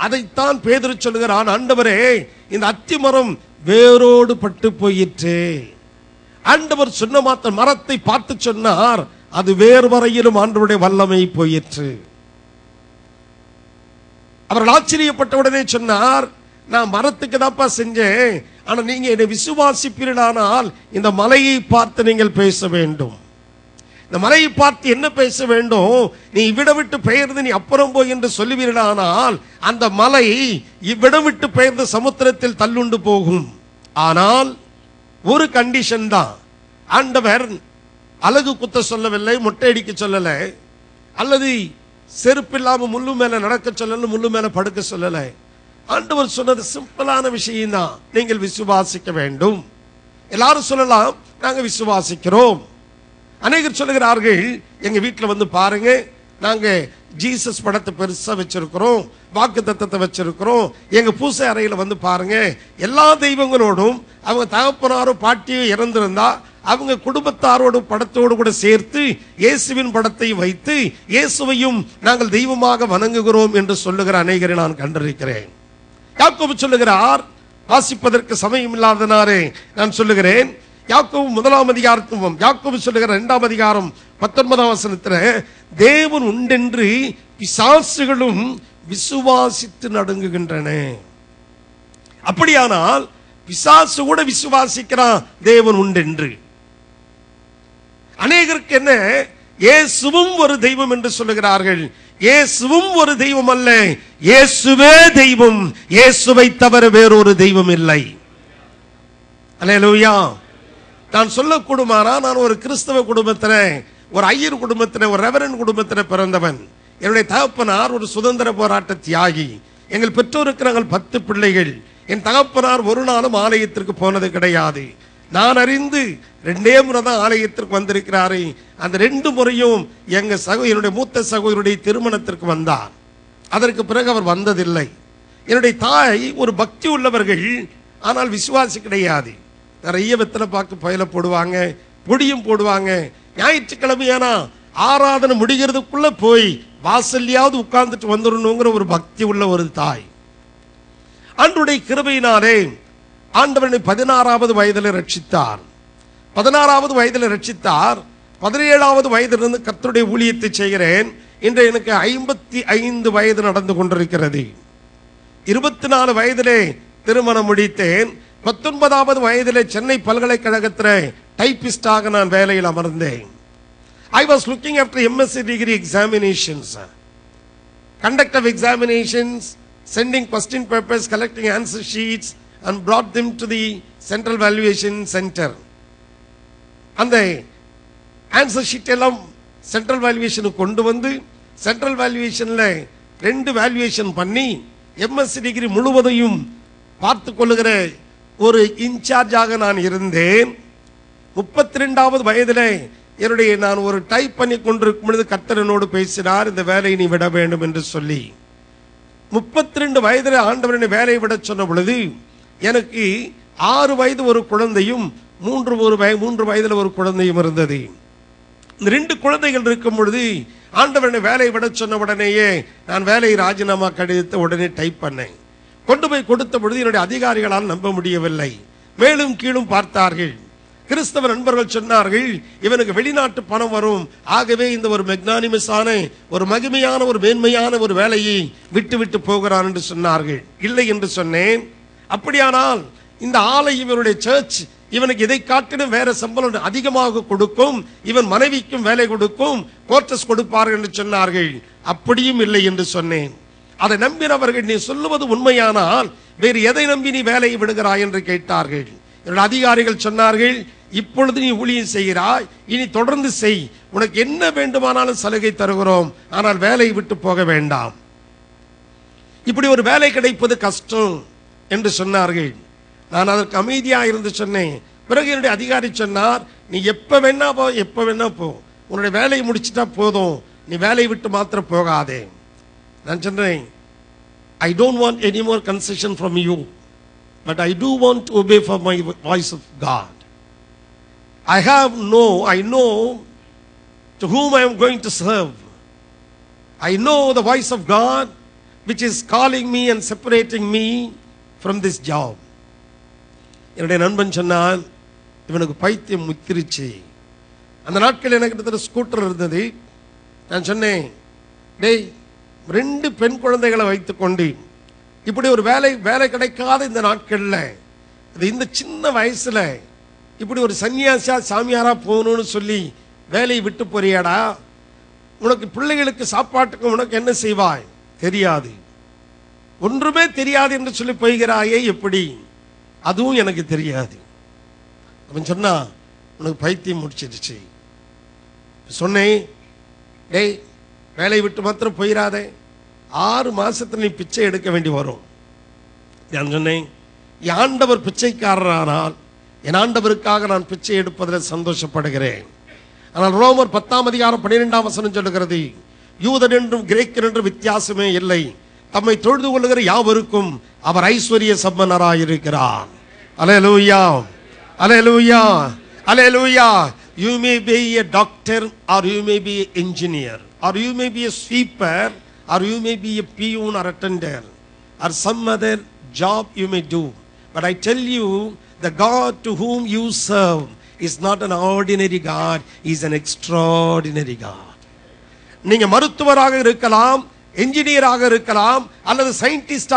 அதைத்தான் பேதுரு சொல்லுகிறான், ஆண்டவரே இந்த அத்திமரம் வேரோடு பட்டு போயிற்று. ஆண்டவர் சொன்ன மாத்திர மரத்தை பார்த்து சொன்னார், அது வேறு வரையிலும் ஆண்டவருடைய வல்லமை போயிற்று. அவர்கள் ஆச்சரியப்பட்ட உடனே சொன்னார், நான் மரத்துக்கு தான்ப்பா செஞ்சேன், ஆனா நீங்க என்னை விசுவாசிப்பீர்களானால் இந்த மலையை பார்த்து நீங்கள் பேச வேண்டும். இந்த மலையை பார்த்து என்ன பேச வேண்டும்? நீ இவ்விடம் விட்டு பெயர்ந்து நீ அப்புறம் போய் என்று சொல்லுவீர்களானால் அந்த மலை இவ்விடம் விட்டு பெயர்ந்து சமுத்திரத்தில் தள்ளுண்டு போகும். ஆனால் ஒரு கண்டிஷன் தான். ஆண்டவர் அழகு குத்த சொல்லவில்லை, மொட்டை அடிக்க சொல்லல, அல்லது செருப்பில்லாம முள்ளு மேல நடக்க சொல்லல, முள்ளு மேல படுக்க சொல்லல. ஆண்டவர் சொன்னது சிம்பிளான விஷயம் தான், நீங்கள் விசுவாசிக்க வேண்டும். எல்லாரும் சொல்லலாம் நாங்க விசுவாசிக்கிறோம். அநேகர் சொல்லுகிறார்கள், எங்க வீட்டுல வந்து பாருங்க, நாங்க ஜீசஸ் படத்தை பெருசா வச்சிருக்கிறோம், வாக்குத்தத்தத்தை வச்சிருக்கிறோம், எங்க பூசை அறையில வந்து பாருங்க, எல்லா தெய்வங்களோடும் அவங்க தகப்பனாரோ பாட்டியோ இறந்திருந்தா அவங்க குடும்பத்தாரோடு படத்தோடு கூட சேர்த்து இயேசுவின் படத்தை வைத்து இயேசுவையும் நாங்கள் தெய்வமாக வணங்குகிறோம் என்று சொல்லுகிற அநேகரை நான் கண்டிருக்கிறேன். யாக்கோபு சொல்லுகிறார், வாசிப்பதற்கு சமயம் இல்லாதனாரே நான் சொல்லுகிறேன். யாக்கோபு 1 அதிகாரத்தும் யாக்கோபு சொல்லுகிற 2 அதிகாரம் 19 வசனத்துல, தேவன் உண்டென்று பிசாசுகளும் விசுவாசித்து நடுங்குகின்றன. அப்படியானால் பிசாசு கூட விசுவாசிக்கிறான் தேவன் உண்டென்று. அநேகருக்கு என்ன, இயேசுவும் ஒரு தெய்வம் என்று சொல்லுகிறார்கள். இயேசுவும் ஒரு தெய்வம் அல்ல, இயேசுவே தெய்வம். இயேசுவை தவிர வேறொரு தெய்வம் இல்லை. அல்லேலூயா. நான் சொல்லக்கூடுமானா, நான் ஒரு கிறிஸ்தவ குடும்பத்தில, ஒரு ஐயர் குடும்பத்தில, ஒரு ரெவரண்ட் குடும்பத்தில பிறந்தவன். என்னுடைய தகப்பனார் ஒரு சுதந்திர போராட்ட தியாகி. எங்கள் பெற்றோருக்கு நாங்கள் 10 பிள்ளைகள். என் தகப்பனார் ஒரு நாளும் ஆலயத்திற்கு போனது கிடையாது. நான் அறிந்து 2 முறை தான் ஆலயத்திற்கு வந்திருக்கிறாரு. அந்த 2 முறையும் எங்க என்னுடைய மூத்த சகோதரருடைய திருமணத்திற்கு வந்தார். அதற்கு பிறகு அவர் வந்ததில்லை. என்னுடைய தாய் ஒரு பக்தி உள்ளவர்கள், ஆனால் விசுவாசி கிடையாது. நிறைய வெத்தலை பாக்கு பயில போடுவாங்க, பொடியும் போடுவாங்க. ஞாயிற்றுக்கிழமையானா ஆராதனை முடிகிறதுக்குள்ள போய் வாசல்லையாவது உட்கார்ந்துட்டு வந்துடணுங்கிற ஒரு பக்தி உள்ள ஒரு தாய். ஆண்டவருடைய கிருபையினாலே ஆண்டவனை 16வது வயதில் ரட்சித்தார். 16வது வயதில் ரட்சித்தார். 17வது வயதிலிருந்து கர்த்தருடைய ஊழியத்தை செய்கிறேன். இன்று எனக்கு 55 வயது நடந்து கொண்டிருக்கிறது. 24 வயதிலே திருமணம் முடித்தேன். 19வது வயதிலே சென்னை பல்கலைக்கழகத்தில் டைபிஸ்டாக நான் வேலையில் அமர்ந்தேன். I was looking after MSc degree examinations, conduct of examinations, sending question papers, collecting answer sheets and brought them to the central valuation center. அந்த ஆன்சர் ஷீட் எல்லாம் சென்ட்ரல் வேல்யூவேஷன் கொண்டு வந்து சென்ட்ரல் வேல்யூவேஷன்ல 2 வேல்யூவேஷன் பண்ணி எம்எஸ்சி டிகிரி முழுவதையும் பார்த்து கொள்ளுகிற ஒரு இன்சார்ஜாக நான் இருந்தேன். 32வது வயதிலே என்னுடைய நான் ஒரு டைப் பண்ணி கொண்டிருக்கும் பொழுது கர்த்தர் என்னோடு பேசினார், இந்த வேலையை நீ விட வேண்டும் என்று சொல்லி. 32 வயதில் ஆண்டவரின் வேலையை விட சொன்ன பொழுது எனக்கு 6 வயது ஒரு குழந்தையும் 3 வயதில் ஒரு குழந்தையும் இருந்தது. இந்த 2 குழந்தைகள் இருக்கும் பொழுது ஆண்டவரின் வேலையை விட சொன்ன உடனேயே நான் வேலையை ராஜினாமா கடிதத்தை உடனே டைப் பண்ணேன். கொண்டு போய் கொடுத்த பொழுது என்னுடைய அதிகாரிகளால் நம்ப முடியவில்லை. மேலும் கீழும் பார்த்தார்கள். கிறிஸ்தவ நண்பர்கள் சொன்னார்கள், இவனுக்கு வெளிநாட்டு பணம் வரும், ஆகவே இந்த ஒரு மெக்னானிமஸான ஒரு மகிமையான ஒரு மேன்மையான ஒரு வேலையை விட்டு விட்டு போகிறான் என்று சொன்னார்கள். இல்லை என்று சொன்னேன். அப்படியானால் இந்த ஆலயம் இவனுடைய சர்ச் இவனுக்கு இதை காட்டிலும் வேற சம்பளம் அதிகமாக கொடுக்கும், இவன் மனைவிக்கும் வேலை கொடுக்கும், கோர்ட்டஸ் கொடுப்பார்கள் என்று சொன்னார்கள். அப்படியும் இல்லை என்று சொன்னேன். அதை நம்பினவர்கள், நீ சொல்லுவது உண்மையானால் வேறு எதை நம்பி நீ வேலையை விடுகிறாய் என்று கேட்டார்கள். என்னுடைய அதிகாரிகள் சொன்னார்கள், இப்பொழுது நீ ஊழியம் செய்கிறாய், இனி தொடர்ந்து செய், உனக்கு என்ன வேண்டுமானாலும் சலுகை தருகிறோம், ஆனால் வேலையை விட்டு போக வேண்டாம். இப்படி ஒரு வேலை கிடைப்பது கஷ்டம் என்று சொன்னார்கள். நான் அதற்கு அமைதியாக இருந்து சொன்னேன். பிறகு என்னுடைய அதிகாரி சொன்னார், நீ எப்ப வேணா போ, உன்னுடைய வேலையை முடிச்சுட்டா போதும், நீ வேலையை விட்டு மாத்திரம் போகாதே. நான் சொன்னேன், I don't want any more concession from you, but I do want to obey for my voice of God. I know to whom I am going to serve. I know the voice of God. which is calling me and separating me from this job. என்னுடைய நண்பன் சொன்னான், இவனுக்கு பைத்தியம் முத்திருச்சு. அந்த நாட்கள் எனக்கு கிட்டத்தட்ட scooter இருந்தது. நான் சொன்னேன், டேய் 2 பெண் குழந்தைகளை வைத்துக்கொண்டு இப்படி ஒரு வேலை கிடைக்காத இந்த நாட்கள்ல இந்த சின்ன வயசுல இப்படி ஒரு சன்னியாசியா சாமியாரா போகணும்னு சொல்லி வேலையை விட்டு போறியாடா? உனக்கு பிள்ளைகளுக்கு சாப்பாட்டுக்கு உனக்கு என்ன செய்வாய் தெரியாது, ஒன்றுமே தெரியாது என்று சொல்லி போய்கிறாயே எப்படி? அதுவும் எனக்கு தெரியாது. அவன் சொன்னா, உனக்கு பைத்தியம் முடிச்சிருச்சு. சொன்னேன், டேய் வேலையை விட்டு மாத்திரம் போயிடாதே, 6 மாசத்துல நீ பிச்சை எடுக்க வேண்டி வரும். நான் சொன்னேன், என் ஆண்டவர் பிச்சைக்காரரானால் என் ஆண்டவருக்காக நான் பிச்சை எடுப்பதில் சந்தோஷப்படுகிறேன். ஆனால் ரோமர் 10ஆம் அதிகாரம் 12ஆம் வசனம் சொல்லுகிறது, யூதன் என்றும் கிரேக்கன் என்றும் வித்தியாசமே இல்லை, தம்மை தொழுது கொள்ளுகிற யாவருக்கும் அவர் ஐஸ்வர்ய சம்பன்னராயிருக்கிறார். அல்லேலூயா, அல்லேலூயா, அல்லேலூயா. You may be a doctor, or you may be an engineer, or you may be a sweeper, or you may be a peon or attender, or some other job you may do. But I tell you, the God to whom you serve is not an ordinary God, he is an extraordinary God. நீங்க மருத்துவராக இருக்கலாம், என்ஜினியராக இருக்கலாம், அல்லது scientist